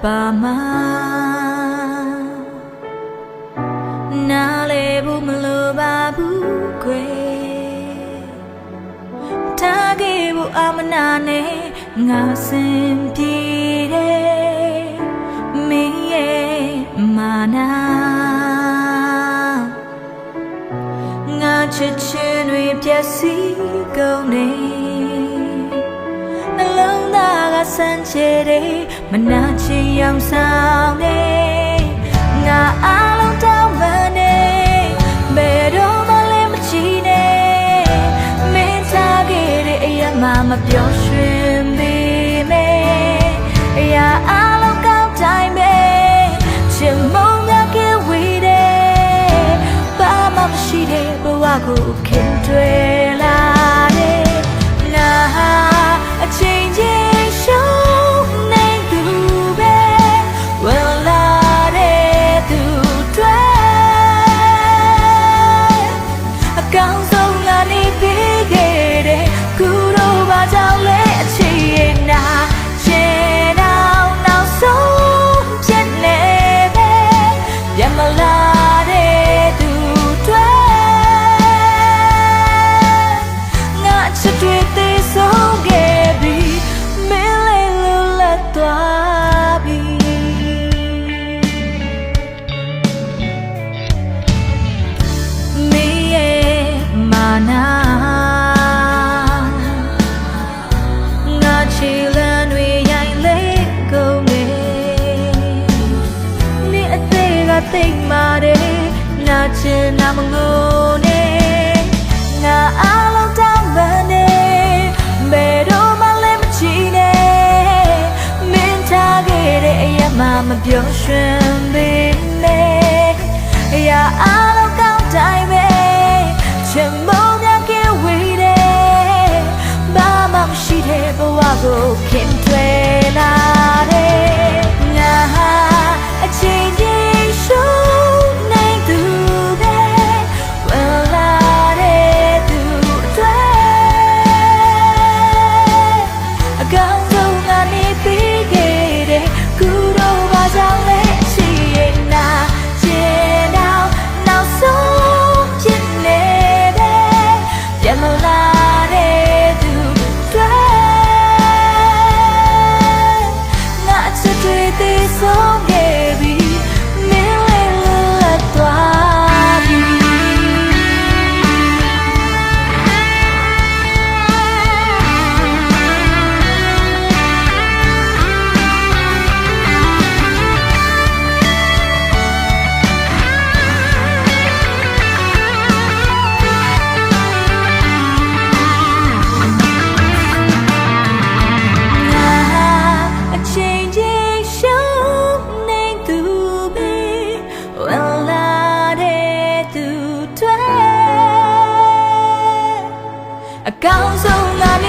ပါမှာနားလေဘူးမလို့ပါဘူးခွေထားခဲ့ဖို့အမနာနဲ့ငါစင်ပြေတယ်မင်းရဲ့မာနာငါချစ်ချင်းတွေပျက်စီးကုန်နေနှလုံးသားကဆန်းချေတယ်မနာချင်ရောင်ဆောင်နေငါအားလုံးတောင်းပန်နေဘယ်တော့မှလည်းမချီနဲ့မင်းထားခဲ့တဲ့အရာမှမပြောရွှင်ပေမဲ့အရာအားလုံးကောင်းတိုင်းပဲချင်မုန်းရခဲ့ဝေးတယ်ဘာမှမရှိတဲ့ဘဝကိုခင်တွေ့လာတယ်ငါဟာအချိန်ချင်းရှုံးနေသူပဲဝင်လာတဲ့သူတွေအကောင်းဆုံးကနေပြီးခဲ့တဲ့ခုတော့ဘာကြောင့်လဲအချိန်ရင်နာချင်တော့နောက်ဆုံးဖြစ်နေပဲပြန်မလာတဲ့သူတွေငါချစ်တွေသေဆုံးခဲ့ပြီမင်းလေးလူလက်သွားပြီမင်းရဲ့မာနာငါချီလန်းတွေရိုင်လေးကုန်နေနေအသေးကသိမ့်မာတယ်နာချင်နာမငိုနေငါအားလုံးတောင်းပန်နေဘယ်တော့မှလည်းမချီနဲ့မင်းထားခဲ့တဲ့အရာမှမပြောရွှင်ပေမဲ့အရာအားလုံးကောင်းတိုင်းပဲချင်မုန်းရခဲ့ဝေးတယ်ဘာမှမရှိတဲ့ဘဝကိုခင်တွေ့လာတယ်ငါဟာအချိန်ကြီးရှုံးနေသူပဲဝင်လာတဲ့သူတွေအကောင်းဆုံးကနေပြီးခဲ့တဲ့ခုတော့ဘာကြောင့်လဲအချိန်ရင်နာချင်တော့နောက်ဆုံးဖြစ်နေတယ်ပြန်မလာတဲ့သူတွေငါချစ်တွေသေဆုံးခဲ့ပြီမင်းလေးလက်သွားပြီအချိန်ကြီးရှုံးနေသူပဲဝင်လာတဲ့သူတွေအကောင်းဆုံးကနေ